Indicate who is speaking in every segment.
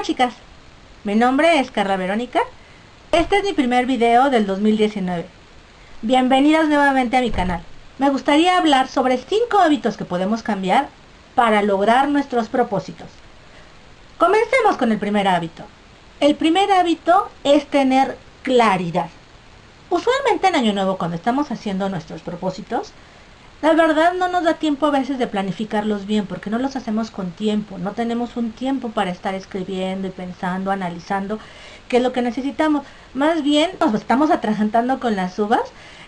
Speaker 1: chicas, mi nombre es Carla Verónica. Este es mi primer video del 2019. Bienvenidas nuevamente a mi canal. Me gustaría hablar sobre 5 hábitos que podemos cambiar para lograr nuestros propósitos. Comencemos con el primer hábito. El primer hábito es tener claridad. Usualmente en Año Nuevo, cuando estamos haciendo nuestros propósitos, la verdad no nos da tiempo a veces de planificarlos bien porque no los hacemos con tiempo. No tenemos un tiempo para estar escribiendo y pensando, analizando qué es lo que necesitamos. Más bien nos estamos atragantando con las uvas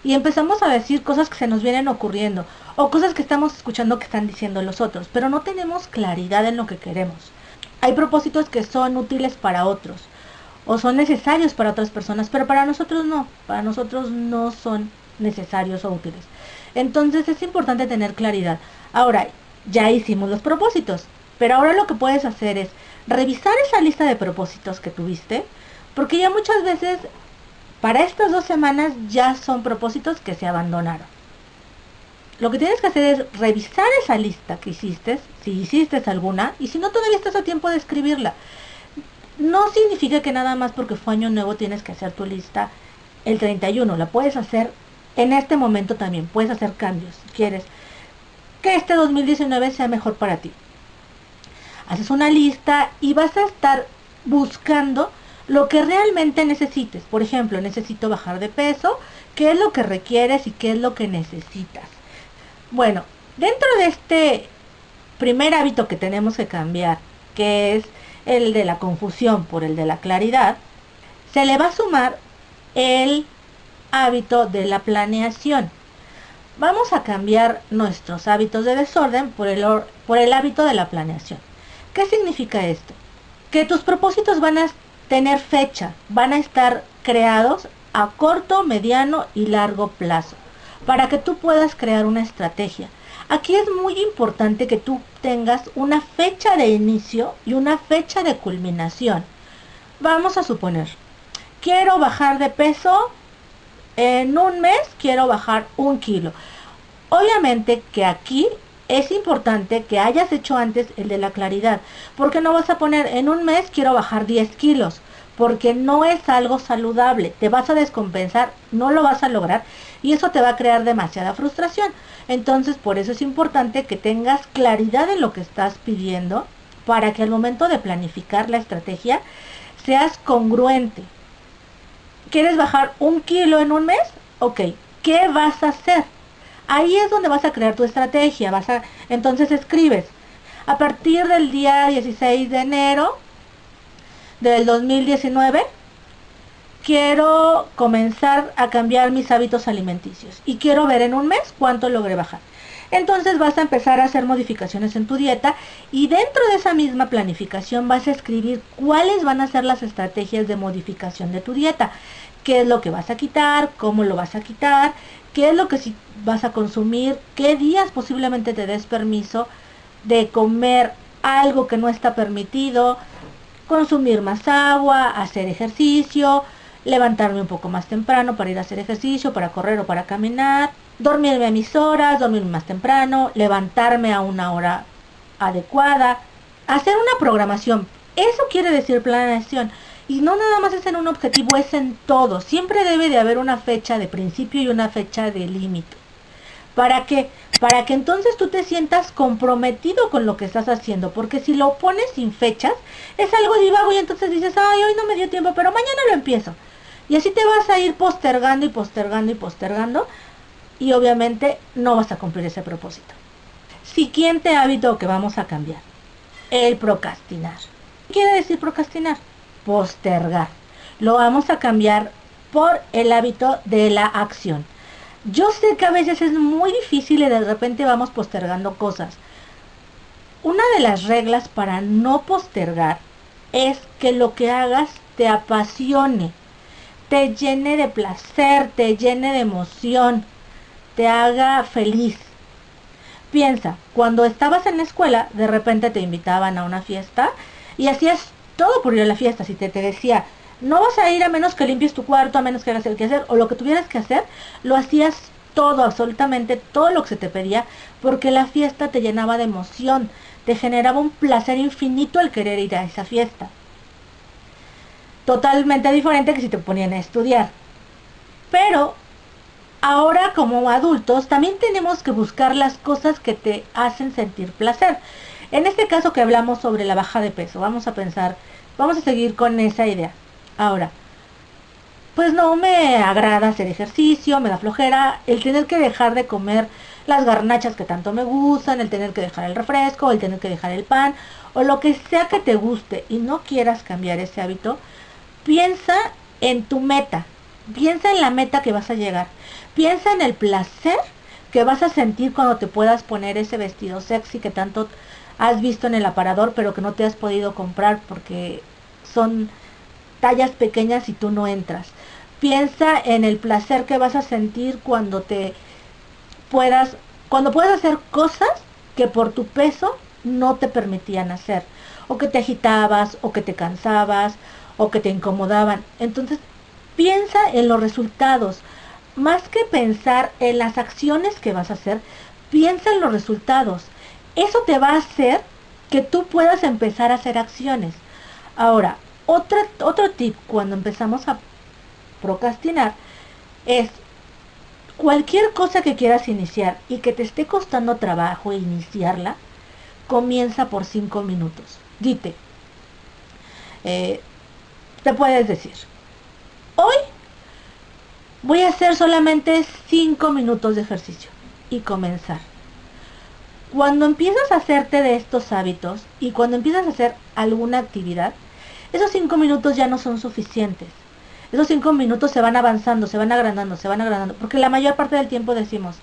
Speaker 1: y empezamos a decir cosas que se nos vienen ocurriendo o cosas que estamos escuchando que están diciendo los otros, pero no tenemos claridad en lo que queremos. Hay propósitos que son útiles para otros o son necesarios para otras personas, pero para nosotros no son necesarios o útiles. Entonces es importante tener claridad. Ahora, ya hicimos los propósitos, pero ahora lo que puedes hacer es revisar esa lista de propósitos que tuviste, porque ya muchas veces para estas 2 semanas ya son propósitos que se abandonaron. Lo que tienes que hacer es revisar esa lista que hiciste, si hiciste alguna, y si no, todavía estás a tiempo de escribirla. No significa que nada más porque fue Año Nuevo tienes que hacer tu lista el 31, la puedes hacer en este momento también, puedes hacer cambios si quieres que este 2019 sea mejor para ti. Haces una lista y vas a estar buscando lo que realmente necesites. Por ejemplo, necesito bajar de peso, ¿qué es lo que requieres y qué es lo que necesitas? Bueno, dentro de este primer hábito que tenemos que cambiar, que es el de la confusión por el de la claridad, se le va a sumar el hábito de la planeación. Vamos a cambiar nuestros hábitos de desorden por el hábito de la planeación. ¿Qué significa esto? Que tus propósitos van a tener fecha, van a estar creados a corto, mediano y largo plazo, para que tú puedas crear una estrategia. Aquí es muy importante que tú tengas una fecha de inicio y una fecha de culminación. Vamos a suponer, quiero bajar de peso. En un mes quiero bajar 1 kilo. Obviamente que aquí es importante que hayas hecho antes el de la claridad, porque no vas a poner en un mes quiero bajar 10 kilos, porque no es algo saludable, te vas a descompensar, no lo vas a lograr y eso te va a crear demasiada frustración. Entonces por eso es importante que tengas claridad en lo que estás pidiendo, para que al momento de planificar la estrategia seas congruente. ¿Quieres bajar 1 kilo en un mes? Ok, ¿qué vas a hacer? Ahí es donde vas a crear tu estrategia. Entonces escribes, a partir del día 16 de enero del 2019, quiero comenzar a cambiar mis hábitos alimenticios y quiero ver en un mes cuánto logré bajar. Entonces vas a empezar a hacer modificaciones en tu dieta y dentro de esa misma planificación vas a escribir cuáles van a ser las estrategias de modificación de tu dieta. Qué es lo que vas a quitar, cómo lo vas a quitar, qué es lo que sí vas a consumir, qué días posiblemente te des permiso de comer algo que no está permitido, consumir más agua, hacer ejercicio, levantarme un poco más temprano para ir a hacer ejercicio, para correr o para caminar, dormirme a mis horas, dormirme más temprano, levantarme a una hora adecuada, hacer una programación. Eso quiere decir planeación. Y no nada más es en un objetivo, es en todo. Siempre debe de haber una fecha de principio y una fecha de límite. ¿Para qué? Para que entonces tú te sientas comprometido con lo que estás haciendo. Porque si lo pones sin fechas, es algo divago y entonces dices, ay, hoy no me dio tiempo, pero mañana lo empiezo. Y así te vas a ir postergando y postergando y postergando. Y obviamente no vas a cumplir ese propósito. Siguiente hábito que vamos a cambiar, el procrastinar. ¿Qué quiere decir procrastinar? Postergar. Lo vamos a cambiar por el hábito de la acción. Yo sé que a veces es muy difícil y de repente vamos postergando cosas. Una de las reglas para no postergar es que lo que hagas te apasione, te llene de placer, te llene de emoción, te haga feliz. Piensa, cuando estabas en la escuela, de repente te invitaban a una fiesta y hacías todo por ir a la fiesta. Si te decía, no vas a ir a menos que limpies tu cuarto, a menos que hagas el quehacer o lo que tuvieras que hacer, lo hacías todo, absolutamente todo lo que se te pedía, porque la fiesta te llenaba de emoción, te generaba un placer infinito el querer ir a esa fiesta. totalmente diferente que si te ponían a estudiar. Pero ahora como adultos también tenemos que buscar las cosas que te hacen sentir placer. En este caso que hablamos sobre la baja de peso, vamos a seguir con esa idea. Ahora, pues no me agrada hacer ejercicio, me da flojera, el tener que dejar de comer las garnachas que tanto me gustan, el tener que dejar el refresco, el tener que dejar el pan, o lo que sea que te guste y no quieras cambiar ese hábito, piensa en tu meta, piensa en la meta que vas a llegar, piensa en el placer que vas a sentir cuando te puedas poner ese vestido sexy que tanto has visto en el aparador, pero que no te has podido comprar porque son tallas pequeñas y tú no entras. Piensa en el placer que vas a sentir cuando puedas hacer cosas que por tu peso no te permitían hacer, o que te agitabas, o que te cansabas, o que te incomodaban. Entonces, piensa en los resultados. Más que pensar en las acciones que vas a hacer, piensa en los resultados. Eso te va a hacer que tú puedas empezar a hacer acciones. Ahora, otro tip cuando empezamos a procrastinar es cualquier cosa que quieras iniciar y que te esté costando trabajo iniciarla, comienza por 5 minutos. Dite, te puedes decir, hoy voy a hacer solamente 5 minutos de ejercicio y comenzar. Cuando empiezas a hacerte de estos hábitos y cuando empiezas a hacer alguna actividad, esos 5 minutos ya no son suficientes. Esos 5 minutos se van avanzando, se van agrandando, porque la mayor parte del tiempo decimos,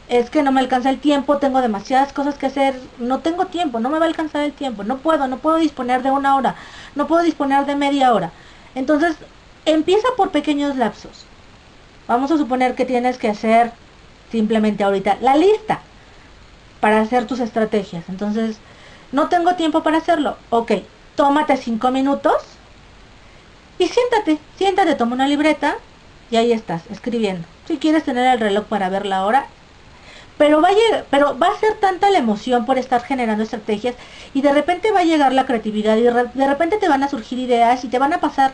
Speaker 1: es que no me alcanza el tiempo, tengo demasiadas cosas que hacer, no tengo tiempo, no me va a alcanzar el tiempo, no puedo disponer de 1 hora, no puedo disponer de media hora. Entonces, empieza por pequeños lapsos. Vamos a suponer que tienes que hacer simplemente ahorita la lista para hacer tus estrategias. Entonces, no tengo tiempo para hacerlo. Ok, tómate 5 minutos y siéntate, toma una libreta y ahí estás, escribiendo. Si quieres tener el reloj para ver la hora, pero va a ser tanta la emoción por estar generando estrategias y de repente va a llegar la creatividad y de repente te van a surgir ideas y te van a pasar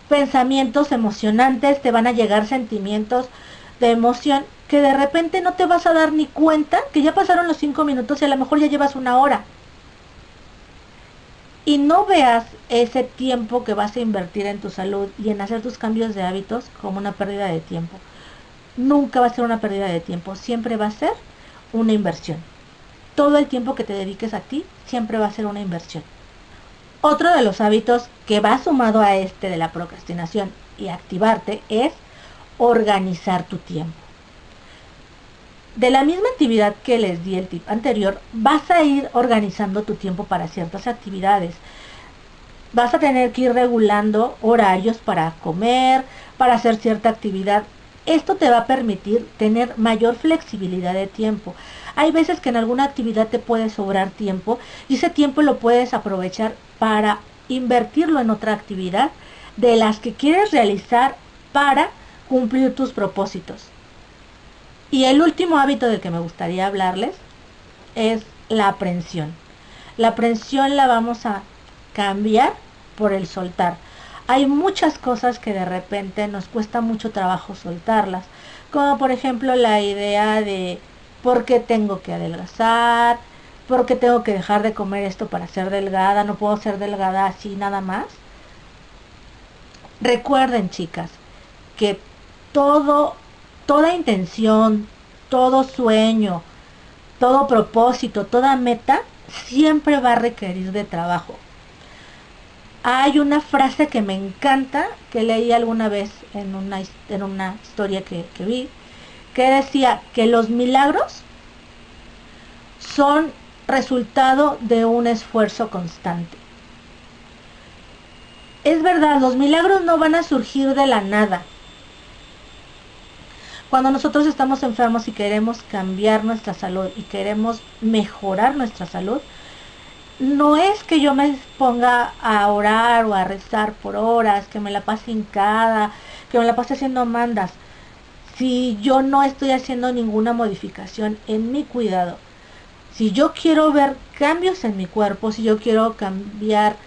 Speaker 1: pensamientos emocionantes, te van a llegar sentimientos de emoción que de repente no te vas a dar ni cuenta que ya pasaron los 5 minutos y a lo mejor ya llevas 1 hora. Y no veas ese tiempo que vas a invertir en tu salud y en hacer tus cambios de hábitos como una pérdida de tiempo. Nunca va a ser una pérdida de tiempo, siempre va a ser una inversión. Todo el tiempo que te dediques a ti siempre va a ser una inversión. Otro de los hábitos que va sumado a este de la procrastinación y activarte es organizar tu tiempo. De la misma actividad que les di el tip anterior, vas a ir organizando tu tiempo para ciertas actividades. Vas a tener que ir regulando horarios para comer, para hacer cierta actividad. Esto te va a permitir tener mayor flexibilidad de tiempo. Hay veces que en alguna actividad te puede sobrar tiempo y ese tiempo lo puedes aprovechar para invertirlo en otra actividad de las que quieres realizar para cumplir tus propósitos. Y el último hábito del que me gustaría hablarles es la aprensión. La aprensión la vamos a cambiar por el soltar. Hay muchas cosas que de repente nos cuesta mucho trabajo soltarlas, como por ejemplo la idea de por qué tengo que adelgazar, por qué tengo que dejar de comer esto para ser delgada, no puedo ser delgada así nada más. Recuerden, chicas, que toda intención, todo sueño, todo propósito, toda meta siempre va a requerir de trabajo. Hay una frase que me encanta, que leí alguna vez en una historia que vi, que decía que los milagros son resultado de un esfuerzo constante. Es verdad, los milagros no van a surgir de la nada. Cuando nosotros estamos enfermos y queremos cambiar nuestra salud y queremos mejorar nuestra salud, no es que yo me ponga a orar o a rezar por horas, que me la pase hincada, que me la pase haciendo mandas, si yo no estoy haciendo ninguna modificación en mi cuidado. Si yo quiero ver cambios en mi cuerpo, si yo quiero cambiar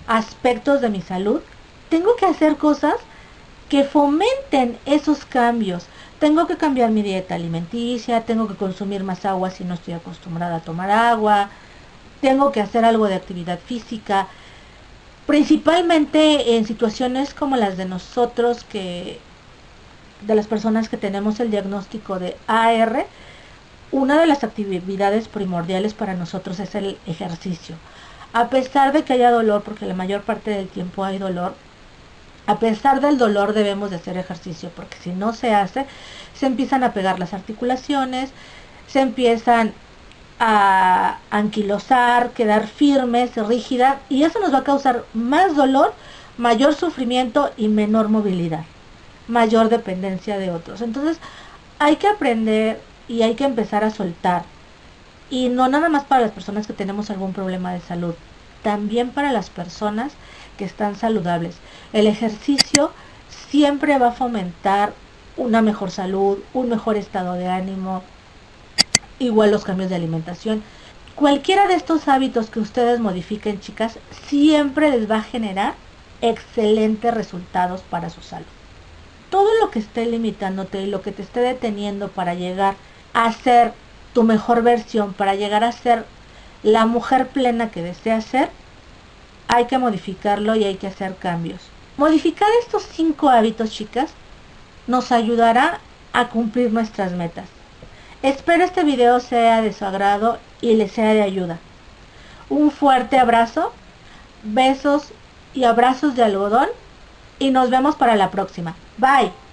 Speaker 1: aspectos de mi salud, tengo que hacer cosas que fomenten esos cambios. Tengo que cambiar mi dieta alimenticia, tengo que consumir más agua si no estoy acostumbrada a tomar agua, tengo que hacer algo de actividad física, principalmente en situaciones como las de nosotros, de las personas que tenemos el diagnóstico de AR. Una de las actividades primordiales para nosotros es el ejercicio. A pesar de que haya dolor, porque la mayor parte del tiempo hay dolor, a pesar del dolor debemos de hacer ejercicio, porque si no se hace, se empiezan a pegar las articulaciones, se empiezan a anquilosar, quedar firmes, rígidas, y eso nos va a causar más dolor, mayor sufrimiento y menor movilidad, mayor dependencia de otros. Entonces hay que aprender y hay que empezar a soltar, y no nada más para las personas que tenemos algún problema de salud, también para las personas que están saludables. El ejercicio siempre va a fomentar una mejor salud, un mejor estado de ánimo, igual los cambios de alimentación. Cualquiera de estos hábitos que ustedes modifiquen, chicas, siempre les va a generar excelentes resultados para su salud. Todo lo que esté limitándote y lo que te esté deteniendo para llegar a ser tu mejor versión, para llegar a ser la mujer plena que deseas ser, hay que modificarlo y hay que hacer cambios. Modificar estos 5 hábitos, chicas, nos ayudará a cumplir nuestras metas. Espero este video sea de su agrado y les sea de ayuda. Un fuerte abrazo, besos y abrazos de algodón, y nos vemos para la próxima. Bye.